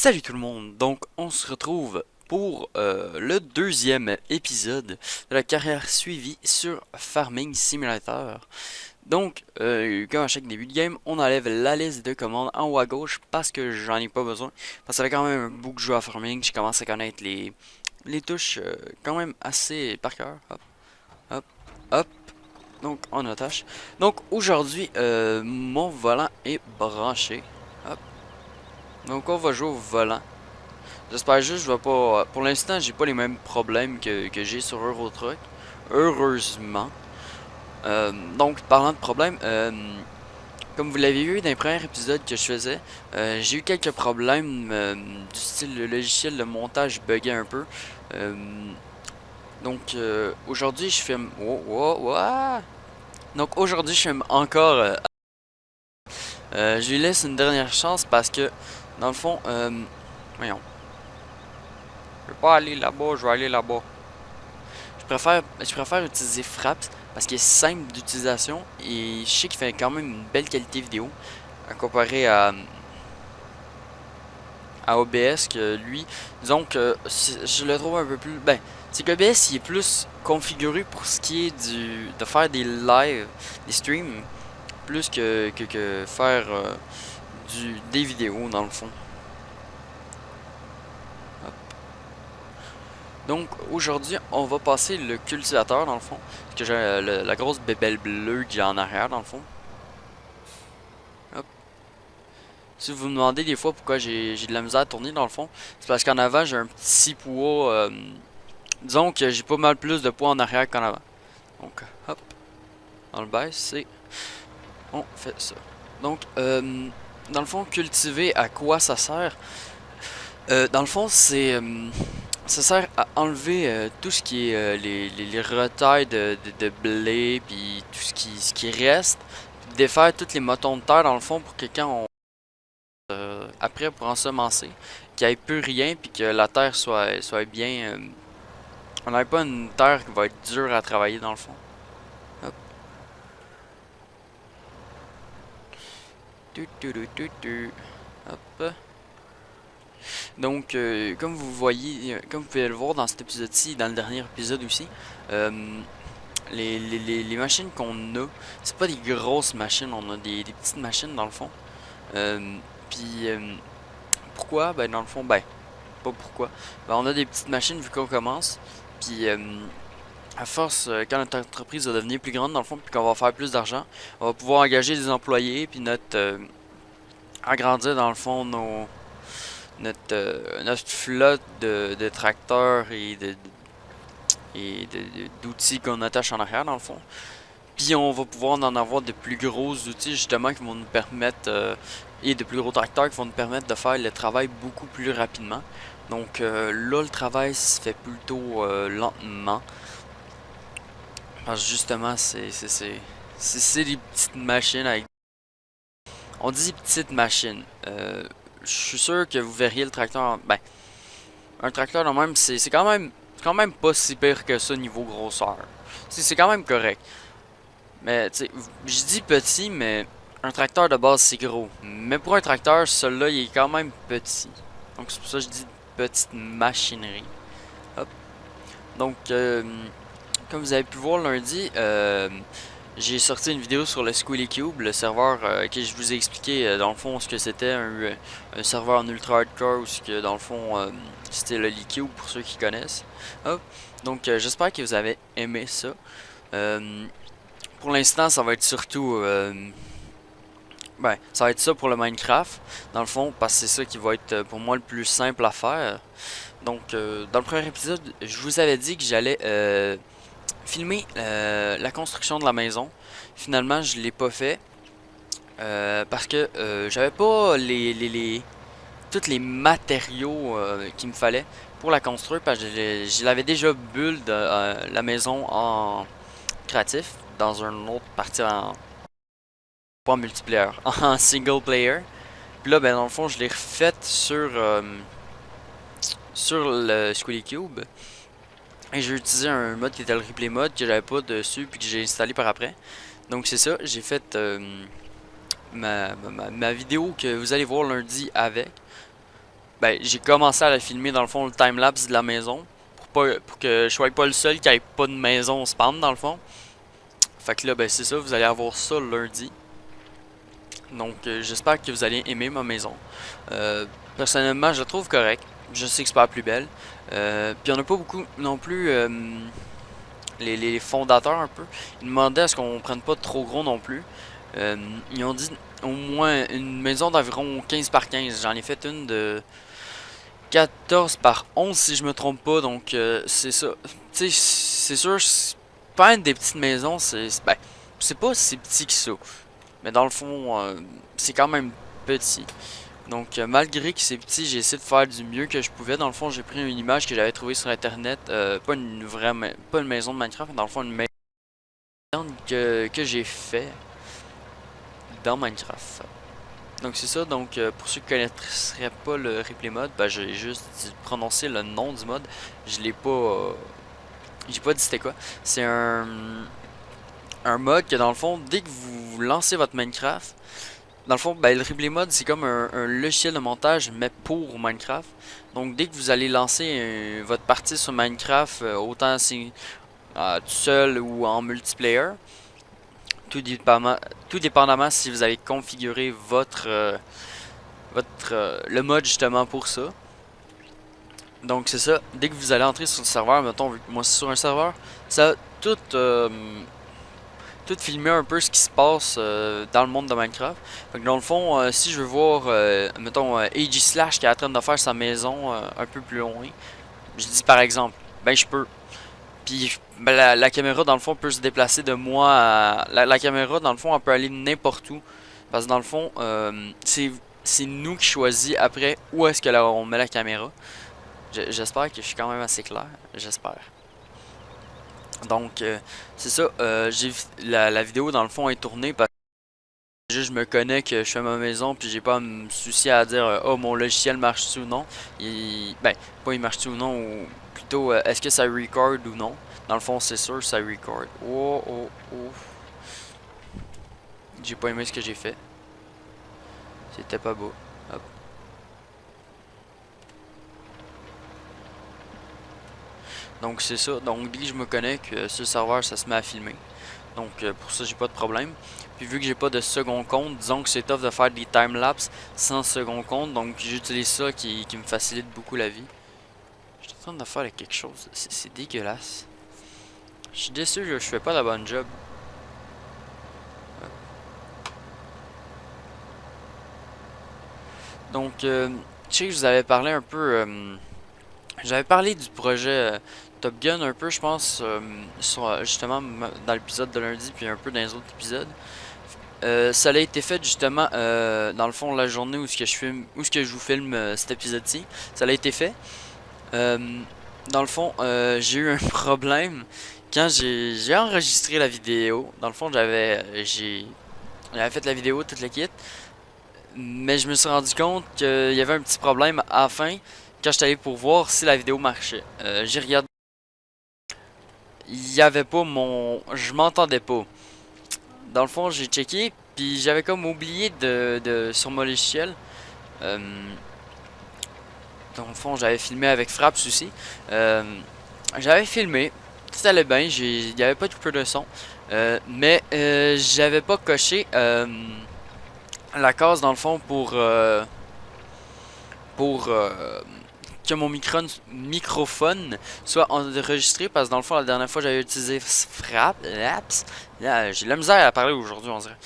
Salut tout le monde, donc on se retrouve pour le deuxième épisode de la carrière suivie sur Farming Simulator. Donc, comme à chaque début de game, on enlève la liste de commandes en haut à gauche parce que j'en ai pas besoin. Parce que ça fait quand même un bout que je joue à Farming, je commence à connaître les touches quand même assez par cœur. Hop, hop, hop. Donc, on attache. Donc, aujourd'hui, mon volant est branché. Hop. Donc, on va jouer au volant. J'espère juste je vais pas. Pour l'instant, j'ai pas les mêmes problèmes que j'ai sur Euro Truck. Heureusement. Donc, parlant de problèmes, comme vous l'avez vu dans les premiers épisodes que je faisais, j'ai eu quelques problèmes du style le logiciel de montage buguait un peu. Euh, donc, aujourd'hui, je filme. Donc, aujourd'hui, je filme encore. Je lui laisse une dernière chance parce que, dans le fond, voyons. Je vais pas aller là-bas, je vais aller là-bas. Je préfère utiliser Fraps parce qu'il est simple d'utilisation et je sais qu'il fait quand même une belle qualité vidéo à comparer à OBS que lui. Disons que je le trouve un peu plus. Ben, c'est qu'OBS il est plus configuré pour ce qui est de faire des lives, des streams, plus que faire des vidéos dans le fond. Donc aujourd'hui, on va passer le cultivateur dans le fond. Parce que j'ai la grosse bébelle bleue qui est en arrière dans le fond. Hop. Si vous me demandez des fois pourquoi j'ai de la misère à tourner dans le fond, c'est parce qu'en avant j'ai un petit poids. Disons que j'ai pas mal plus de poids en arrière qu'en avant. Donc hop, on le baisse, c'est. On fait ça. Donc dans le fond, cultiver à quoi ça sert? Dans le fond, ça sert à enlever tout ce qui est les retailles de blé, puis tout ce qui reste, puis défaire tous les motons de terre dans le fond pour que quand on après pour ensemencer, qu'il n'y ait plus rien, puis que la terre soit bien. On n'ait pas une terre qui va être dure à travailler dans le fond. Hop. Hop. Donc, comme vous voyez, comme vous pouvez le voir dans cet épisode-ci, dans le dernier épisode aussi, les machines qu'on a, c'est pas des grosses machines, on a des petites machines dans le fond. Puis, pourquoi? Ben, dans le fond, ben, pas pourquoi. Ben, on a des petites machines vu qu'on commence. Puis, à force, quand notre entreprise va devenir plus grande, dans le fond, puis qu'on va faire plus d'argent, on va pouvoir engager des employés, puis agrandir dans le fond notre flotte de tracteurs et d'outils qu'on attache en arrière dans le fond. Puis on va pouvoir en avoir de plus gros outils justement qui vont nous permettre et de plus gros tracteurs qui vont nous permettre de faire le travail beaucoup plus rapidement. Donc là le travail se fait plutôt lentement. Parce que justement c'est des petites machines avec. On dit petites machines. Je suis sûr que vous verriez le tracteur. Ben, un tracteur de même, c'est quand même pas si pire que ça niveau grosseur. C'est quand même correct. Mais tu sais, je dis petit, mais un tracteur de base c'est gros. Mais pour un tracteur, celui-là il est quand même petit. Donc c'est pour ça que je dis petite machinerie. Hop. Donc comme vous avez pu voir lundi, j'ai sorti une vidéo sur le Squealy Cube, le serveur que je vous ai expliqué dans le fond ce que c'était un serveur en ultra hardcore ou ce que dans le fond c'était le Cube pour ceux qui connaissent. Hop. Donc j'espère que vous avez aimé ça. Euh, pour l'instant ça va être surtout ben ça va être ça pour le Minecraft dans le fond parce que c'est ça qui va être pour moi le plus simple à faire. Donc dans le premier épisode je vous avais dit que j'allais filmer la construction de la maison. Finalement, je l'ai pas fait parce que j'avais pas tous les matériaux qu'il me fallait pour la construire parce que je l'avais déjà build la maison en créatif dans une autre partie en pas en multiplayer, en single player. Puis là, ben dans le fond, je l'ai refaite sur le Squiddy Cube. Et j'ai utilisé un mode qui était le replay mode que j'avais pas dessus puis que j'ai installé par après. Donc c'est ça, j'ai fait ma vidéo que vous allez voir lundi avec. Ben, j'ai commencé à la filmer dans le fond, le timelapse de la maison. Pour que je sois pas le seul qui ait pas de maison spawn dans le fond. Fait que là, ben c'est ça, vous allez avoir ça lundi. Donc j'espère que vous allez aimer ma maison. Personnellement, je la trouve correcte. Je sais que c'est pas la plus belle. Puis on a pas beaucoup non plus les fondateurs un peu. Ils demandaient à ce qu'on prenne pas trop gros non plus. Ils ont dit au moins une maison d'environ 15 par 15. J'en ai fait une de 14 par 11 si je me trompe pas. Donc c'est ça. Tu sais, c'est sûr, pas une des petites maisons, ben, c'est pas si petit que ça. Mais dans le fond, c'est quand même petit. Donc malgré que c'est petit, j'ai essayé de faire du mieux que je pouvais. Dans le fond, j'ai pris une image que j'avais trouvée sur internet. Pas une vraie pas une maison de Minecraft, mais dans le fond une maison que j'ai fait dans Minecraft. Donc c'est ça, donc pour ceux qui connaîtraient pas le replay mode, ben j'ai juste prononcé le nom du mode. Je l'ai pas j'ai pas dit c'était quoi. C'est un mode que dans le fond, dès que vous lancez votre Minecraft, dans le fond, ben, le replay mode c'est comme un logiciel de montage mais pour Minecraft. Donc dès que vous allez lancer votre partie sur Minecraft, autant si tout seul ou en multiplayer, tout dépendamment, tout dépendamment si vous avez configuré le mode justement pour ça. Donc c'est ça, dès que vous allez entrer sur le serveur, mettons, moi c'est sur un serveur, ça va tout filmer un peu ce qui se passe dans le monde de Minecraft. Donc dans le fond, si je veux voir, mettons, AG Slash qui est en train de faire sa maison un peu plus loin, je dis par exemple, ben je peux. Puis ben, la caméra dans le fond peut se déplacer de moi à... La caméra dans le fond elle peut aller n'importe où. Parce que dans le fond, c'est nous qui choisit après où est-ce que on met la caméra. J'espère que je suis quand même assez clair. J'espère. Donc, c'est ça. La vidéo, dans le fond, est tournée parce que juste, je me connais que je suis à ma maison puis j'ai pas à me soucier à dire oh, mon logiciel marche-tu ou non. Ben, pas il marche-tu ou non, ou plutôt est-ce que ça record ou non. Dans le fond, c'est sûr ça record. Oh, oh, oh. J'ai pas aimé ce que j'ai fait. C'était pas beau. Hop. Donc c'est ça, donc dès que je me connais que ce serveur ça se met à filmer. Donc pour ça j'ai pas de problème. Puis vu que j'ai pas de second compte, disons que c'est tough de faire des timelapses sans second compte, donc j'utilise ça qui me facilite beaucoup la vie. Je suis en train de faire quelque chose, c'est dégueulasse. Je suis déçu que je fais pas la bonne job. Donc je sais que je vous avais parlé un peu, j'avais parlé du projet Top Gun un peu je pense, justement dans l'épisode de lundi puis un peu dans les autres épisodes. Ça a été fait justement dans le fond la journée où ce que je filme, où ce que je vous filme cet épisode-ci. Ça a été fait. Euh, Dans le fond, j'ai eu un problème quand j'ai enregistré la vidéo. Dans le fond, j'avais fait la vidéo toute la kit, mais je me suis rendu compte qu'il y avait un petit problème à la fin quand j'étais allé pour voir si la vidéo marchait. J'ai regardé, il y avait pas je m'entendais pas. Dans le fond, j'ai checké, puis j'avais comme oublié sur mon logiciel. Euh, Dans le fond, j'avais filmé avec Fraps aussi. Euh, J'avais filmé, tout allait bien, il n'y avait pas de coupure de son. Mais j'avais pas coché la case dans le fond pour que mon microphone soit enregistré parce que dans le fond la dernière fois j'avais utilisé Fraps. J'ai la misère à parler aujourd'hui on dirait.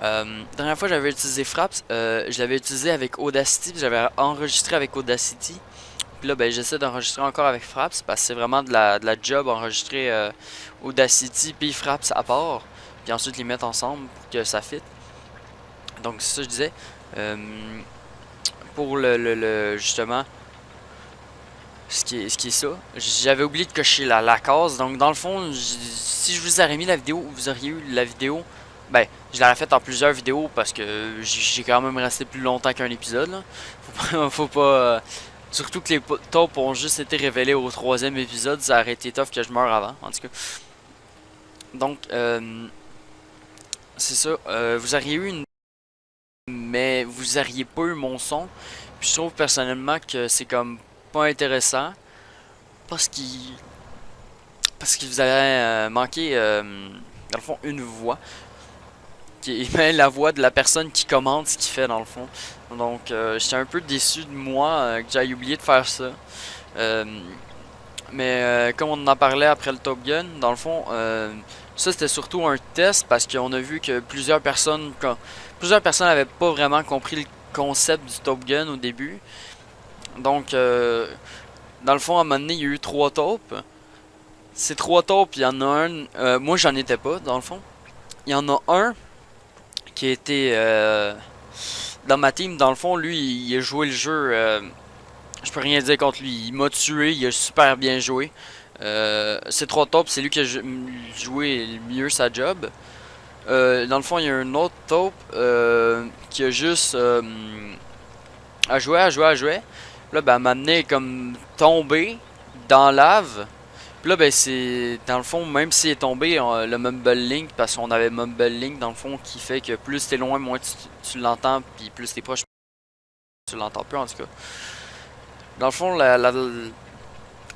La dernière fois j'avais utilisé Fraps, je l'avais utilisé avec Audacity, j'avais enregistré avec Audacity. Puis là ben j'essaie d'enregistrer encore avec Fraps parce que c'est vraiment de la job enregistrer Audacity puis Fraps à part. Puis ensuite les mettre ensemble pour que ça fit. Donc c'est ça que je disais. Euh, pour justement ce qui est ça. J'avais oublié de cocher la case. Donc dans le fond, si je vous aurais mis la vidéo, vous auriez eu la vidéo. Ben, je l'aurais faite en plusieurs vidéos parce que j'ai quand même resté plus longtemps qu'un épisode. Là. Faut pas surtout que les tops ont juste été révélés au troisième épisode, ça aurait été tough que je meure avant, en tout cas. Donc, c'est ça. Vous auriez eu une... Mais vous auriez pas eu mon son. Puis je trouve personnellement que c'est comme pas intéressant parce qu'il vous avez manqué dans le fond une voix qui est ben, la voix de la personne qui commande ce qu'il fait dans le fond. Donc j'étais un peu déçu de moi que j'aille oublié de faire ça. Euh, mais comme on en parlait après le Top Gun, dans le fond, ça c'était surtout un test parce qu'on a vu que plusieurs personnes n'avaient pas vraiment compris le concept du Top Gun au début. Donc, dans le fond, à un moment donné, il y a eu 3 taupes. Ces 3 taupes, il y en a un. Moi, j'en étais pas, dans le fond. Il y en a un qui était dans ma team. Dans le fond, lui, il a joué le jeu. Je peux rien dire contre lui. Il m'a tué, il a super bien joué. Ces 3 taupes, c'est lui qui a joué le mieux sa job. Dans le fond, il y a un autre taupe qui a juste à jouer. Là, ben, m'a amené comme tombé dans la lave. Puis là, ben, c'est dans le fond, même s'il est tombé, le Mumble Link, parce qu'on avait Mumble Link dans le fond, qui fait que plus t'es loin, moins tu l'entends, puis plus t'es proche, tu l'entends plus en tout cas. Dans le fond,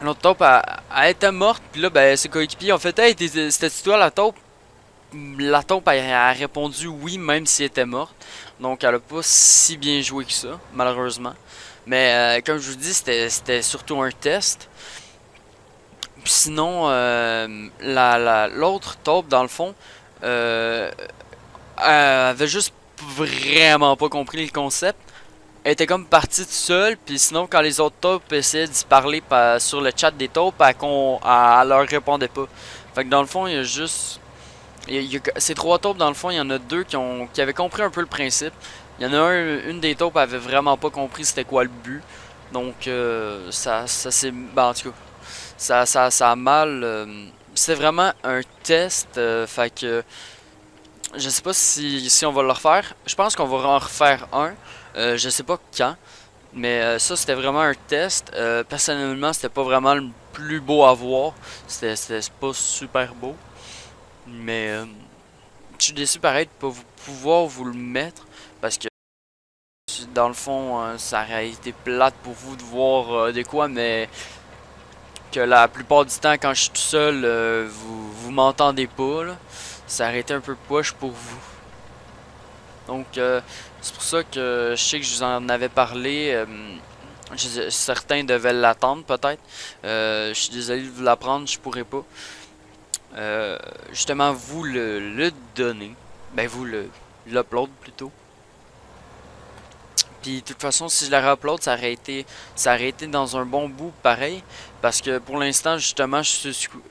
l'autre taupe, elle était morte, puis là, ben, ses coéquipiers ont fait, hey, c'était toi la taupe? La taupe a répondu oui, même si elle était morte. Donc, elle a pas si bien joué que ça, malheureusement. Mais comme je vous dis, c'était surtout un test. Puis sinon, l'autre taupe, dans le fond, elle avait juste vraiment pas compris le concept. Elle était comme partie toute seule, puis sinon, quand les autres taupes essayaient d'y parler sur le chat des taupes, elle leur répondait pas. Fait que dans le fond, il y a juste. Ces 3 taupes, dans le fond, il y en a 2 qui avaient compris un peu le principe. Il y en a une des taupes avait vraiment pas compris c'était quoi le but. Donc, ça c'est. Ben, en tout cas, ça a mal. C'était vraiment un test. Fait que. Je sais pas si on va le refaire. Je pense qu'on va en refaire un. Je sais pas quand. Mais ça, c'était vraiment un test. Personnellement, c'était pas vraiment le plus beau à voir. C'était pas super beau. Mais je suis déçu pareil de pas pouvoir vous le mettre. Parce que dans le fond, ça aurait été plate pour vous de voir de quoi. Mais que la plupart du temps, quand je suis tout seul, vous m'entendez pas. Là. Ça aurait été un peu poche pour vous. Donc, c'est pour ça que je sais que je vous en avais parlé. Certains devaient l'attendre peut-être. Je suis désolé de vous l'apprendre, je pourrais pas. Justement, vous le donner. Ben, vous l'upload plutôt. Puis, de toute façon, si je la re-upload, ça aurait été dans un bon bout pareil. Parce que pour l'instant, justement,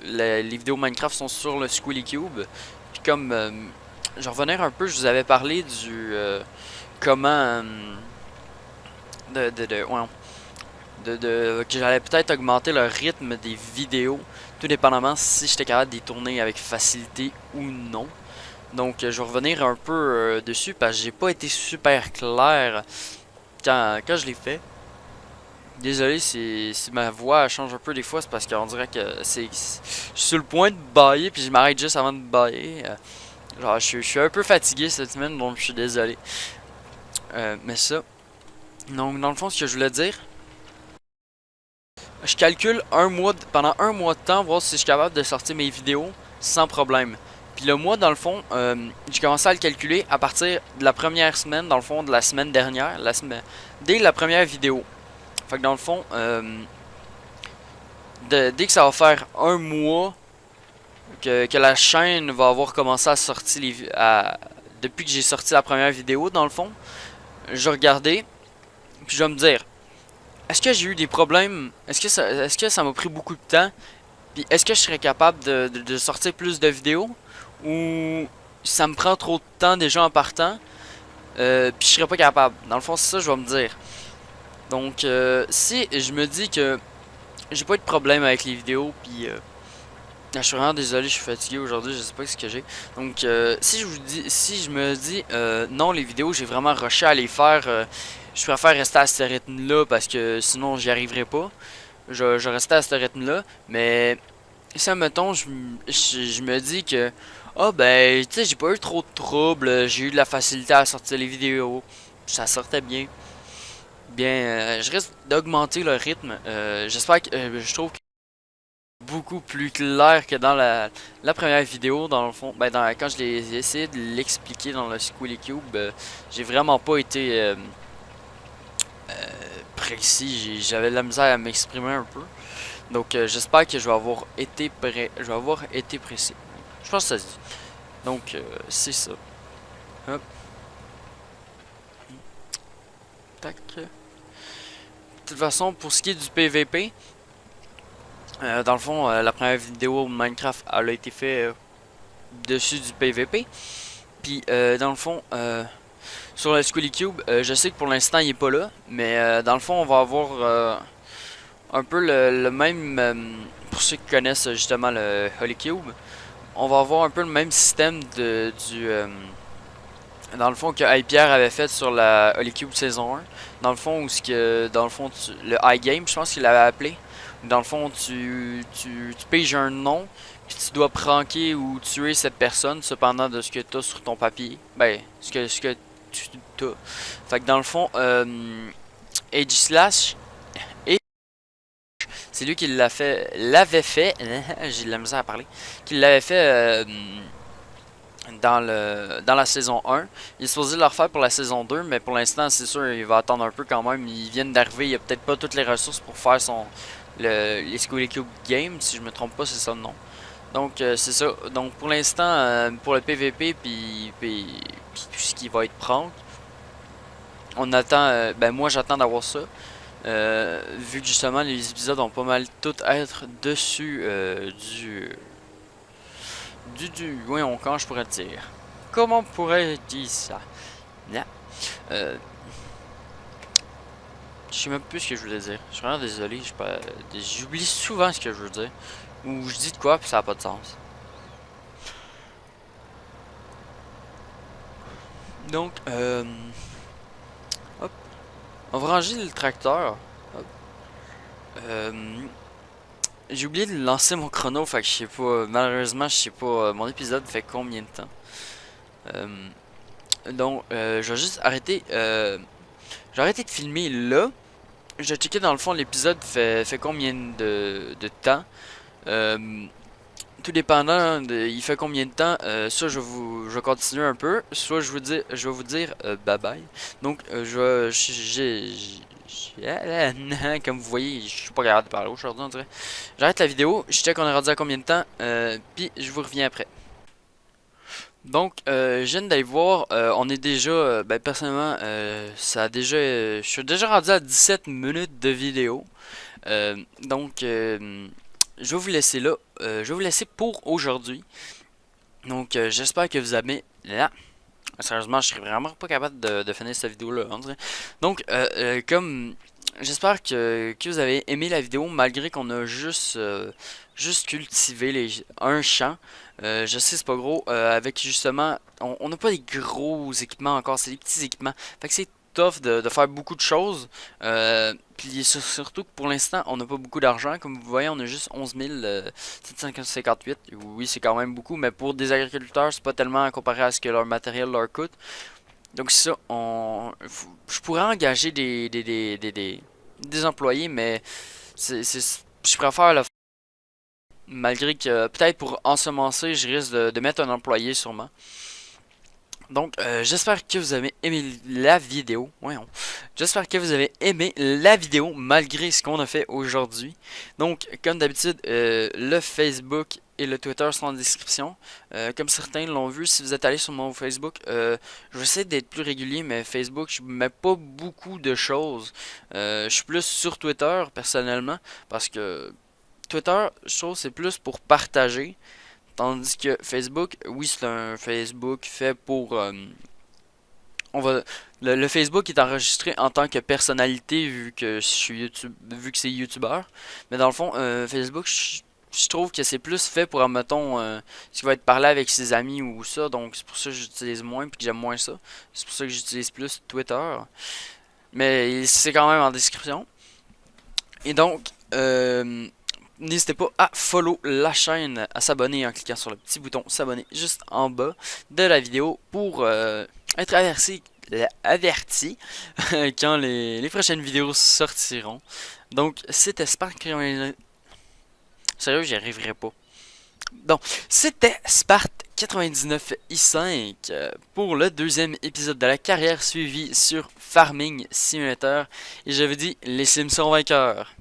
les vidéos Minecraft sont sur le Squealy Cube. Puis, comme je vais revenir un peu, je vous avais parlé du comment que j'allais peut-être augmenter le rythme des vidéos, tout dépendamment si j'étais capable d'y tourner avec facilité ou non. Donc je vais revenir un peu dessus parce que j'ai pas été super clair quand je l'ai fait. Désolé si ma voix change un peu des fois, c'est parce qu'on dirait que je suis sur le point de bailler puis je m'arrête juste avant de bailler. Genre je suis un peu fatigué cette semaine donc je suis désolé. Mais ça. Donc dans le fond ce que je voulais dire, je calcule pendant un mois de temps, voir si je suis capable de sortir mes vidéos sans problème. Puis le mois, dans le fond, j'ai commencé à le calculer à partir de la première semaine, dans le fond, de la semaine dernière, dès la première vidéo. Fait que dans le fond, dès que ça va faire un mois que la chaîne va avoir commencé à sortir depuis que j'ai sorti la première vidéo, dans le fond, je vais regarder, puis je vais me dire, est-ce que j'ai eu des problèmes? Est-ce que ça m'a pris beaucoup de temps? Puis est-ce que je serais capable de sortir plus de vidéos? Ou ça me prend trop de temps déjà en partant? Puis je serais pas capable. Dans le fond, c'est ça que je vais me dire. Donc, si je me dis que j'ai pas eu de problème avec les vidéos, puis je suis vraiment désolé, je suis fatigué aujourd'hui, je sais pas ce que j'ai. Donc, si je me dis non, les vidéos, j'ai vraiment rushé à les faire. Je préfère rester à ce rythme-là parce que sinon j'y arriverai pas. Je restais à ce rythme-là. Mais si admettons, je me dis que ben tu sais j'ai pas eu trop de troubles. J'ai eu de la facilité à sortir les vidéos. Ça sortait bien. bien, je risque d'augmenter le rythme. J'espère que je trouve que c'est beaucoup plus clair que dans la première vidéo, dans le fond. Ben, quand je l'ai essayé de l'expliquer dans le Squealy Cube, j'ai vraiment pas été précis. J'avais de la misère à m'exprimer un peu. Donc, j'espère que je vais avoir été précis. Je pense que ça se dit. Donc, c'est ça. Hop, tac. De toute façon, pour ce qui est du PVP, dans le fond, la première vidéo de Minecraft, elle a été faite dessus du PVP. Puis, dans le fond, sur le Squealy Cube, je sais que pour l'instant, il est pas là. Mais, dans le fond, on va avoir un peu le même... pour ceux qui connaissent justement le Holy Cube, on va avoir un peu le même système dans le fond que Pierre avait fait sur la Holy Cube saison 1. Dans le fond, où ce que, dans le fond, le high game, je pense qu'il l'avait appelé. Dans le fond, tu piges un nom, puis tu dois pranker ou tuer cette personne, cependant de ce que tu as sur ton papier. Ben, ce que tu as. Fait que dans le fond, Age Slash, et c'est lui qui l'avait fait, j'ai de la misère à parler, qui l'avait fait dans la saison 1. Il est supposé le refaire pour la saison 2, mais pour l'instant, c'est sûr, il va attendre un peu quand même. Ils viennent d'arriver, il a peut-être pas toutes les ressources pour faire les Squealy Cube Games, si je me trompe pas, c'est ça le nom. Donc, c'est ça. Donc, pour l'instant, pour le PVP, puis tout ce qui va être prank, on attend, ben moi j'attends d'avoir ça. Vu que justement, les épisodes ont pas mal tout être dessus voyons, comment je pourrais te dire? Comment pourrais-je dire ça? Là. Euh, je sais même plus ce que je voulais dire. Je suis vraiment désolé. J'oublie souvent ce que je veux dire. Ou je dis de quoi, puis ça n'a pas de sens. Donc, hop. On va ranger le tracteur. Hop. J'ai oublié de lancer mon chrono, fait que je sais pas. Malheureusement, je sais pas. Mon épisode fait combien de temps. Donc, je vais juste arrêter. J'ai arrêté de filmer là. Je vais checker dans le fond l'épisode fait combien de temps. Tout dépendant il fait combien de temps, ça je vais continuer un peu. Soit je vais vous dire bye bye. Donc comme vous voyez, je suis pas capable de parler aujourd'hui on dirait. J'arrête la vidéo, je check on est rendu à combien de temps, puis je vous reviens après. Donc, je viens d'aller voir, on est déjà, ben personnellement, ça a déjà, je suis déjà rendu à 17 minutes de vidéo. Donc, je vais vous laisser là, je vais vous laisser pour aujourd'hui. Donc, j'espère que vous avez... Là, sérieusement, je serais vraiment pas capable de finir cette vidéo-là, on dirait. Donc, comme... J'espère que vous avez aimé la vidéo malgré qu'on a juste cultivé un champ. Je sais c'est pas gros. Avec justement, on n'a pas des gros équipements encore, c'est des petits équipements. Fait que c'est tough de faire beaucoup de choses. Puis surtout que pour l'instant, on n'a pas beaucoup d'argent. Comme vous voyez, on a juste 11 758. Oui, c'est quand même beaucoup, mais pour des agriculteurs, c'est pas tellement comparé à ce que leur matériel leur coûte. Donc c'est ça, je pourrais engager des employés, mais je préfère le faire. Malgré que peut-être pour ensemencer, je risque de mettre un employé sûrement. Donc j'espère que vous avez aimé la vidéo. Voyons. J'espère que vous avez aimé la vidéo malgré ce qu'on a fait aujourd'hui. Donc comme d'habitude, le Facebook et le Twitter sont en description. Comme certains l'ont vu, si vous êtes allé sur mon Facebook, je vais essayer d'être plus régulier, mais Facebook, je mets pas beaucoup de choses. Je suis plus sur Twitter personnellement, parce que Twitter, je trouve, c'est plus pour partager. Tandis que Facebook, oui, c'est un Facebook fait pour... on va, le Facebook est enregistré en tant que personnalité vu que je suis vu que c'est YouTubeur. Mais dans le fond, Facebook, je trouve que c'est plus fait pour, admettons, ce qui va être parlé avec ses amis ou ça. Donc c'est pour ça que j'utilise moins puis que j'aime moins ça. C'est pour ça que j'utilise plus Twitter. Mais c'est quand même en description. Et donc, n'hésitez pas à follow la chaîne, à s'abonner en cliquant sur le petit bouton s'abonner juste en bas de la vidéo pour être averti quand les prochaines vidéos sortiront. Donc, c'était Spark 99. Sérieux, j'y arriverai pas. Donc, c'était Sparte 99 i5 pour le deuxième épisode de la carrière suivie sur Farming Simulator. Et j'avais dit, les Sims sont vainqueurs.